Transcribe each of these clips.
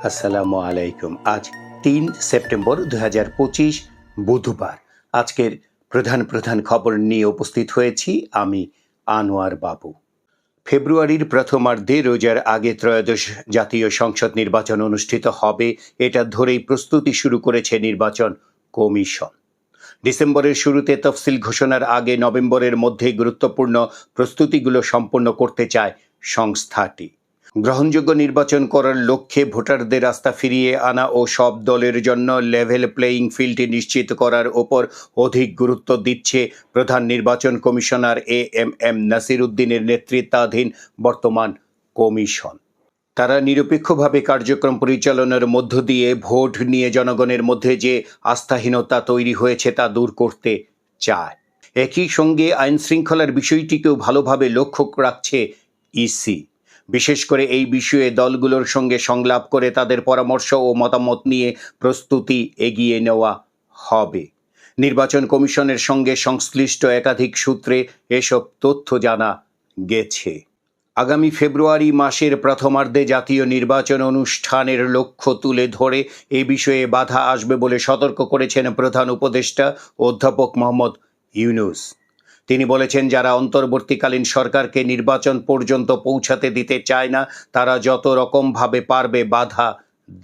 আসসালামু আলাইকুম। আজ ৩ সেপ্টেম্বর ২০২৫ বুধবার। আজকের প্রধান প্রধান খবর নিয়ে উপস্থিত হয়েছি আমি আনোয়ার বাবু। ফেব্রুয়ারির প্রথমার্ধে রোজার আগে ত্রয়োদশ জাতীয় সংসদ নির্বাচন অনুষ্ঠিত হবে, এটা ধরেই প্রস্তুতি শুরু করেছে নির্বাচন কমিশন। ডিসেম্বরের শুরুতে তফসিল ঘোষণার আগে নভেম্বরের মধ্যে গুরুত্বপূর্ণ প্রস্তুতিগুলো সম্পন্ন করতে চায় সংস্থাটি। গ্রহণযোগ্য নির্বাচন করার লক্ষ্যে ভোটারদের আস্থা ফিরিয়ে আনা ও সব দলের জন্য লেভেল প্লেয়িং ফিল্ড নিশ্চিত করার ওপর অধিক গুরুত্ব দিচ্ছে প্রধান নির্বাচন কমিশনার এএমএম নাসির উদ্দিনের নেতৃত্বাধীন বর্তমান কমিশন। তারা নিরপেক্ষভাবে কার্যক্রম পরিচালনার মধ্য দিয়ে ভোট নিয়ে জনগণের মধ্যে যে আস্থাহীনতা তৈরি হয়েছে তা দূর করতে চায়। একই সঙ্গে আইন শৃঙ্খলার বিষয়টিকেও ভালোভাবে লক্ষ্য রাখছে ইসি। বিশেষ করে এই বিষয়ে দলগুলোর সঙ্গে সংলাপ করে তাদের পরামর্শ ও মতামত নিয়ে প্রস্তুতি এগিয়ে নেওয়া হবে। নির্বাচন কমিশনের সঙ্গে সংশ্লিষ্ট একাধিক সূত্রে এসব তথ্য জানা গেছে। আগামী ফেব্রুয়ারি মাসের প্রথমার্ধে জাতীয় নির্বাচন অনুষ্ঠানের লক্ষ্য তুলে ধরে এ বিষয়ে বাধা আসবে বলে সতর্ক করেছেন প্রধান উপদেষ্টা অধ্যাপক মোহাম্মদ ইউনূস। তিনি বলেছেন, যারা অন্তর্বর্তীকালীন সরকারকে নির্বাচন পর্যন্ত পৌঁছাতে দিতে চায় না তারা যত রকমভাবে পারবে বাধা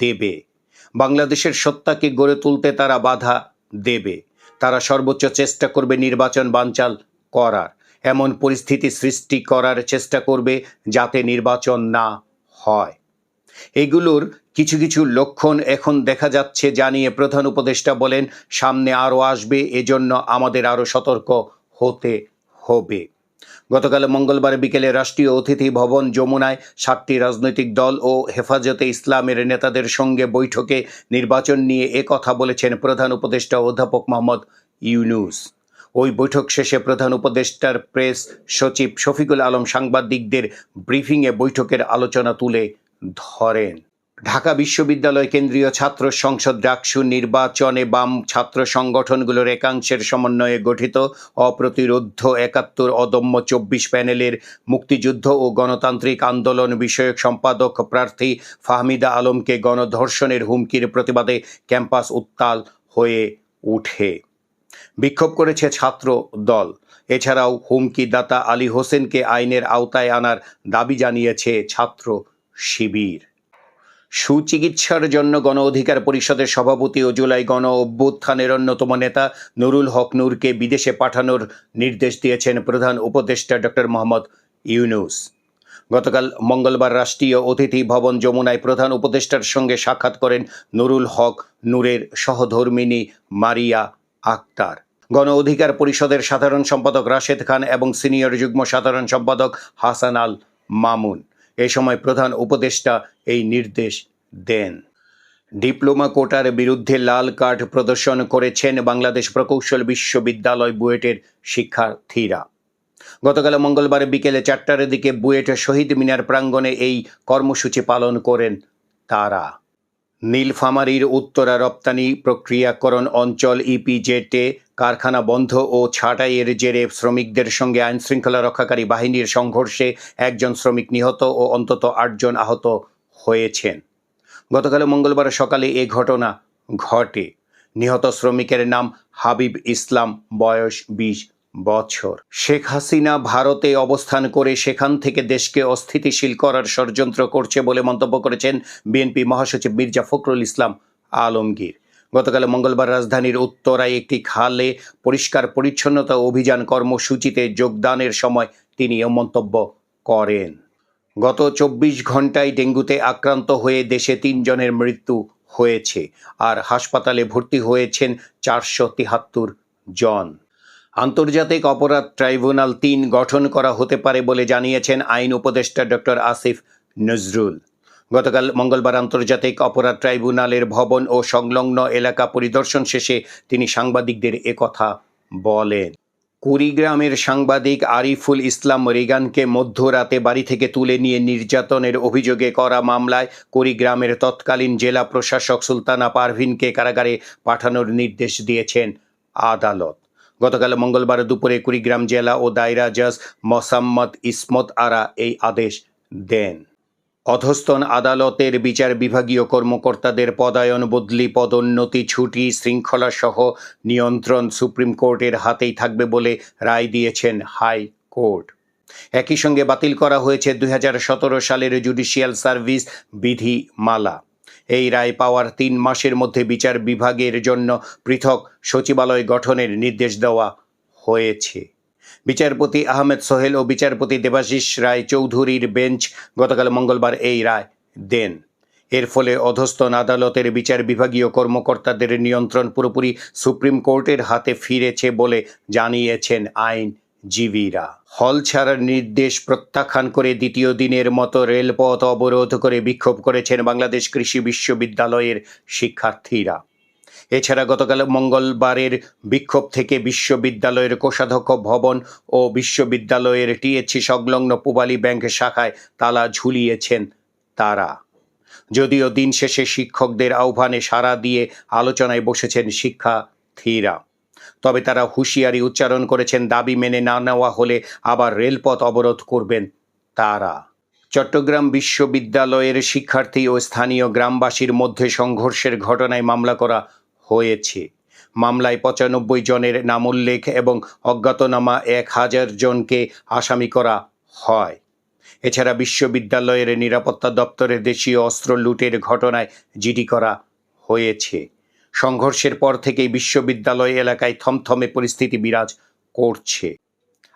দেবে। বাংলাদেশের সত্তাকে গড়ে তুলতে তারা বাধা দেবে। তারা সর্বোচ্চ চেষ্টা করবে নির্বাচন বানচাল করার, এমন পরিস্থিতি সৃষ্টি করার চেষ্টা করবে যাতে নির্বাচন না হয়। এগুলোর কিছু কিছু লক্ষণ এখন দেখা যাচ্ছে জানিয়ে প্রধান উপদেষ্টা বলেন, সামনে আরও আসবে, এজন্য আমাদের আরও সতর্ক হতে হবে। গতকাল মঙ্গলবার বিকেলে রাষ্ট্রীয় অতিথি ভবন যমুনায় 7টি রাজনৈতিক দল ও হেফাজতে ইসলামের নেতাদের সঙ্গে বৈঠকে নির্বাচন নিয়ে কথা বলেছেন প্রধান উপদেষ্টা অধ্যাপক মোহাম্মদ ইউনূস। ওই বৈঠক শেষে প্রধান উপদেষ্টার প্রেস সচিব শফিকুল আলম সাংবাদিকদের ব্রিফিংয়ে বৈঠকের আলোচনা তুলে ধরেন। ঢাকা বিশ্ববিদ্যালয় কেন্দ্রীয় ছাত্র সংসদ ডাকসু নির্বাচনে বাম ছাত্র সংগঠনগুলোর একাংশের সমন্বয়ে গঠিত অপ্রতিরোধ্য ৭১ অদম্য ২৪ প্যানেলের মুক্তিযুদ্ধ ও গণতান্ত্রিক আন্দোলন বিষয়ক সম্পাদক প্রার্থী ফাহমিদা আলমকে গণধর্ষণের হুমকির প্রতিবাদে ক্যাম্পাস উত্তাল হয়ে ওঠে। বিক্ষোভ করেছে ছাত্র দল। এছাড়াও হুমকিদাতা আলী হোসেনকে আইনের আওতায় আনার দাবি জানিয়েছে ছাত্র শিবির। সুচিকিৎসার জন্য গণ অধিকার পরিষদের সভাপতি ও জুলাই গণ অভ্যুত্থানের অন্যতম নেতা নুরুল হক নূরকে বিদেশে পাঠানোর নির্দেশ দিয়েছেন প্রধান উপদেষ্টা ডক্টর মোহাম্মদ ইউনূস। গতকাল মঙ্গলবার রাষ্ট্রীয় অতিথি ভবন যমুনায় প্রধান উপদেষ্টার সঙ্গে সাক্ষাৎ করেন নুরুল হক নূরের সহধর্মিণী মারিয়া আক্তার, গণ অধিকার পরিষদের সাধারণ সম্পাদক রাশেদ খান এবং সিনিয়র যুগ্ম সাধারণ সম্পাদক হাসান আল মামুন। এ সময় প্রধান উপদেষ্টা এই নির্দেশ দেন। ডিপ্লোমা কোটার বিরুদ্ধে লাল কার্ড প্রদর্শন করেছেন বাংলাদেশ প্রকৌশল বিশ্ববিদ্যালয় বুয়েটের শিক্ষার্থীরা। গতকাল মঙ্গলবার বিকেলে 4টার দিকে বুয়েট শহীদ মিনার প্রাঙ্গণে এই কর্মসূচি পালন করেন তারা। নীলফামারীর উত্তরা রপ্তানি প্রক্রিয়াকরণ অঞ্চল ইপিজেডে কারখানা বন্ধ ও ছাঁটাইয়ের জেরে শ্রমিকদের সঙ্গে আইনশৃঙ্খলা রক্ষাকারী বাহিনীর সংঘর্ষে একজন শ্রমিক নিহত ও অন্তত 8 জন আহত হয়েছেন। গতকাল মঙ্গলবার সকালে এ ঘটনা ঘটে। নিহত শ্রমিকের নাম হাবিব ইসলাম, বয়স 20 বছর। শেখ হাসিনা ভারতে অবস্থান করে সেখান থেকে দেশকে অস্থিতিশীল করার ষড়যন্ত্র করছে বলে মন্তব্য করেছেন বিএনপি মহাসচিব মির্জা ফখরুল ইসলাম আলমগীর। গতকাল মঙ্গলবার রাজধানীর উত্তরায় একটি খালে পরিষ্কার পরিচ্ছন্নতা অভিযান কর্মসূচিতে যোগদানের সময় তিনি এ মন্তব্য করেন। গত 24 ঘন্টায় ডেঙ্গুতে আক্রান্ত হয়ে দেশে 3 জনের মৃত্যু হয়েছে, আর হাসপাতালে ভর্তি হয়েছেন 473 জন। আন্তর্জাতিক অপরাধ ট্রাইব্যুনাল 3 গঠন করা হতে পারে বলে জানিয়েছেন আইন উপদেষ্টা ডক্টর আসিফ নজরুল। গতকাল মঙ্গলবার আন্তর্জাতিক অপরাধ ট্রাইব্যুনালের ভবন ও সংলগ্ন এলাকা পরিদর্শন শেষে তিনি সাংবাদিকদের একথা বলেন। কুড়িগ্রামের সাংবাদিক আরিফুল ইসলাম রিগানকে মধ্যরাতে বাড়ি থেকে তুলে নিয়ে নির্যাতনের অভিযোগে করা মামলায় কুড়িগ্রামের তৎকালীন জেলা প্রশাসক সুলতানা পারভিনকে কারাগারে পাঠানোর নির্দেশ দিয়েছেন আদালত। গতকাল মঙ্গলবার দুপুরে কুড়িগ্রাম জেলা ও দায়রা জজ মোসাম্মদ ইসমত আরা এই আদেশ দেন। অধস্তন আদালতের বিচার বিভাগীয় কর্মকর্তাদের পদায়ন, বদলি, পদোন্নতি, ছুটি, শৃঙ্খলা সহ নিয়ন্ত্রণ সুপ্রিম কোর্টের হাতেই থাকবে বলে রায় দিয়েছেন হাইকোর্ট। একই সঙ্গে বাতিল করা হয়েছে 2017 সালের জুডিশিয়াল সার্ভিস বিধিমালা। এই রায় পাওয়ার 3 মাসের মধ্যে বিচার বিভাগের জন্য পৃথক সচিবালয় গঠনের নির্দেশ দেওয়া হয়েছে। বিচারপতি আহমেদ সোহেল ও বিচারপতি দেবাশিস রায় চৌধুরীর বেঞ্চ গতকাল মঙ্গলবার এই রায় দেন। এর ফলে অধস্তন আদালতের বিচার বিভাগীয় কর্মকর্তাদের নিয়ন্ত্রণ পুরোপুরি সুপ্রিম কোর্টের হাতে ফিরেছে বলে জানিয়েছেন আইনজীবীরা। হল ছাড়ার নির্দেশ প্রত্যাখ্যান করে দ্বিতীয় দিনের মতো রেলপথ অবরোধ করে বিক্ষোভ করেছেন বাংলাদেশ কৃষি বিশ্ববিদ্যালয়ের শিক্ষার্থীরা। এছাড়া গতকাল মঙ্গলবারের বিক্ষোভ থেকে বিশ্ববিদ্যালয়ের কোষাধ্যক্ষ ভবন ও বিশ্ববিদ্যালয়ের টিএসসি সংলগ্ন পূবালী ব্যাংক শাখায় তালা ঝুলিয়েছেন তারা। যদিও দিন শেষে শিক্ষকদের আহ্বানে সাড়া দিয়ে আলোচনায় বসেছেন শিক্ষার্থীরা, তবে তারা হুঁশিয়ারি উচ্চারণ করেছেন দাবি মেনে না নেওয়া হলে আবার রেলপথ অবরোধ করবেন তারা। চট্টগ্রাম বিশ্ববিদ্যালয়ের শিক্ষার্থী ও স্থানীয় গ্রামবাসীর মধ্যে সংঘর্ষের ঘটনায় মামলা করা হয়েছে। মামলায় 95 জনের নামোল্লেখ এবং অজ্ঞাতনামা 1000 জনকে আসামি করা হয়। এছাড়া বিশ্ববিদ্যালয়ের নিরাপত্তা দপ্তরের দেশীয় অস্ত্র লুটের ঘটনায় জিডি করা হয়েছে। সংঘর্ষের পর থেকেই বিশ্ববিদ্যালয় এলাকায় থমথমে পরিস্থিতি বিরাজ করছে।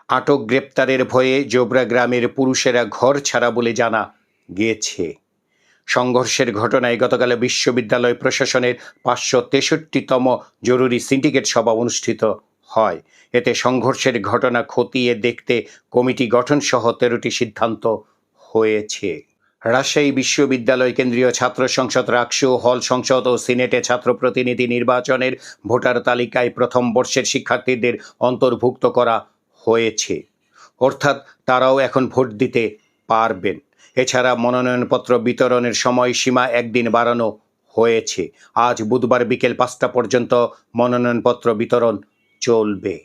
আটক গ্রেপ্তারের ভয়ে জোবরা গ্রামের পুরুষেরা ঘর ছাড়া বলে জানা গেছে। সংঘর্ষের ঘটনায় গতকাল বিশ্ববিদ্যালয় প্রশাসনের 563তম জরুরি সিন্ডিকেট সভা অনুষ্ঠিত হয়। এতে সংঘর্ষের ঘটনা খতিয়ে দেখতে কমিটি গঠন সহ 13টি সিদ্ধান্ত হয়েছে। রাজশাহী বিশ্ববিদ্যালয় কেন্দ্রীয় ছাত্র সংসদ, রাকসু, হল সংসদ ও সিনেটে ছাত্র প্রতিনিধি নির্বাচনের ভোটার তালিকায় প্রথম বর্ষের শিক্ষার্থীদের অন্তর্ভুক্ত করা হয়েছে, অর্থাৎ তারাও এখন ভোট দিতে পারবেন। এছাড়া মনোনয়নপত্র বিতরণের সময়সীমা একদিন বাড়ানো হয়েছে। আজ বুধবার বিকেল 5টা পর্যন্ত মনোনয়নপত্র বিতরণ চলবে।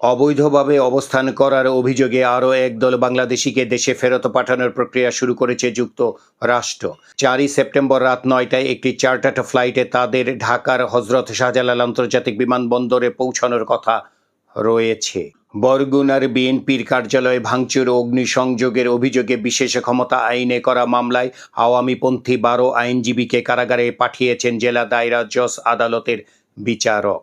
অবৈধভাবে অবস্থান করার অভিযোগে আরও একদল বাংলাদেশিকে দেশে ফেরত পাঠানোর প্রক্রিয়া শুরু করেছে যুক্তরাষ্ট্র। 4 সেপ্টেম্বর রাত 9টায় একটি চার্টার্ড ফ্লাইটে তাদের ঢাকার হজরত শাহজালাল আন্তর্জাতিক বিমানবন্দরে পৌঁছানোর কথা রয়েছে। বরগুনার বিএনপির কার্যালয়ে ভাঙচুর ও অগ্নিসংযোগের অভিযোগে বিশেষ ক্ষমতা আইনে করা মামলায় আওয়ামীপন্থী 12 আইনজীবীকে কারাগারে পাঠিয়েছেন জেলা দায়রা জজ আদালতের বিচারক।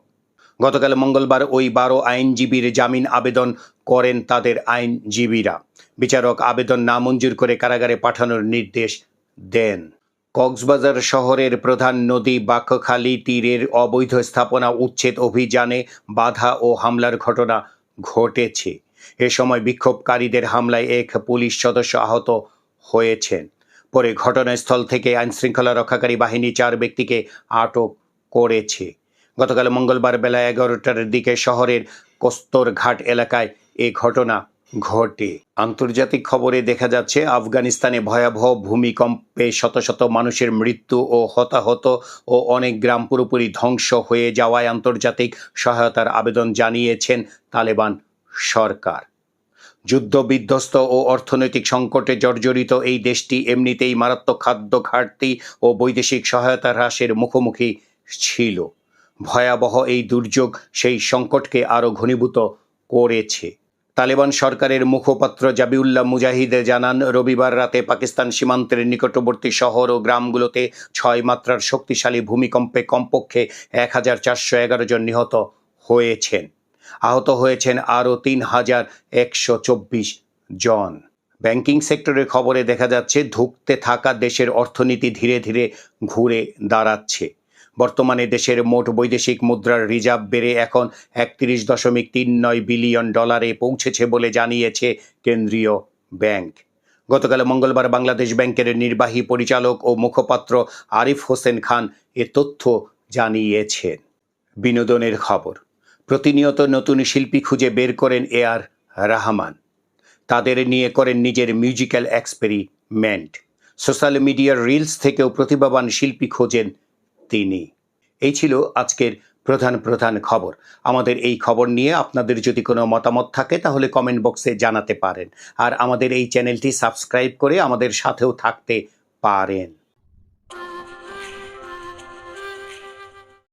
গতকাল মঙ্গলবার ওই 12 আইনজীবীর জামিন আবেদন করেন তাদের আইনজীবীরা। বিচারক আবেদন নামঞ্জুর করে কারাগারে পাঠানোর নির্দেশ দেন। কক্সবাজার শহরের প্রধান নদী বাঁকখালী তীরের অবৈধ স্থাপনা উচ্ছেদ অভিযানে বাধা ও হামলার ঘটনা ঘটেছে। এ সময় বিক্ষোভকারীদের হামলায় এক পুলিশ সদস্য আহত হয়েছেন। পরে ঘটনাস্থল থেকে আইনশৃঙ্খলা রক্ষাকারী বাহিনী 4 ব্যক্তিকে আটক করেছে। গতকাল মঙ্গলবার বেলা 11টার দিকে শহরের কস্তরঘাট এলাকায় এ ঘটনা ঘটে। আন্তর্জাতিক খবরে দেখা যাচ্ছে, আফগানিস্তানে ভয়াবহ ভূমিকম্পে শত শত মানুষের মৃত্যু ও হতাহত ও অনেক গ্রাম পুরোপুরি ধ্বংস হয়ে যাওয়ায় আন্তর্জাতিক সহায়তার আবেদন জানিয়েছেন তালেবান সরকার। যুদ্ধ বিধ্বস্ত ও অর্থনৈতিক সংকটে জর্জরিত এই দেশটি এমনিতেই মারাত্মক খাদ্য ঘাটতি ও বৈদেশিক সহায়তা হ্রাসের মুখোমুখি ছিল। ভয়াবহ এই দুর্যোগ সেই সংকটকে আরও ঘনীভূত করেছে। তালেবান সরকারের মুখপাত্র জাবিউল্লাহ মুজাহিদ জানান, রবিবার রাতে পাকিস্তান সীমান্তের নিকটবর্তী শহর ও গ্রামগুলোতে 6 মাত্রার শক্তিশালী ভূমিকম্পে কমপক্ষে 1411 জন নিহত হয়েছেন। আহত হয়েছেন আরও 3124 জন। ব্যাংকিং সেক্টরের খবরে দেখা যাচ্ছে, ধুঁকতে থাকা দেশের অর্থনীতি ধীরে ধীরে ঘুরে দাঁড়াচ্ছে। বর্তমানে দেশের মোট বৈদেশিক মুদ্রার রিজার্ভ বেড়ে এখন 31.39 বিলিয়ন ডলারে পৌঁছেছে বলে জানিয়েছে কেন্দ্রীয় ব্যাংক। গতকাল মঙ্গলবার বাংলাদেশ ব্যাংকের নির্বাহী পরিচালক ও মুখপাত্র আরিফ হোসেন খান এ তথ্য জানিয়েছেন। বিনোদনের খবর। প্রতিনিয়ত নতুন শিল্পী খুঁজে বের করেন এআর রহমান। তাদের নিয়ে করেন নিজের মিউজিক্যাল এক্সপেরিমেন্ট। সোশ্যাল মিডিয়ার রিলস থেকেও প্রতিভাবান শিল্পী খোঁজেন তিনি। এই ছিল আজকের প্রধান প্রধান খবর। আমাদের এই খবর নিয়ে আপনাদের যদি কোনো মতামত থাকে তাহলে কমেন্ট বক্সে জানাতে পারেন। আর আমাদের এই চ্যানেলটি সাবস্ক্রাইব করে আমাদের সাথেও থাকতে পারেন।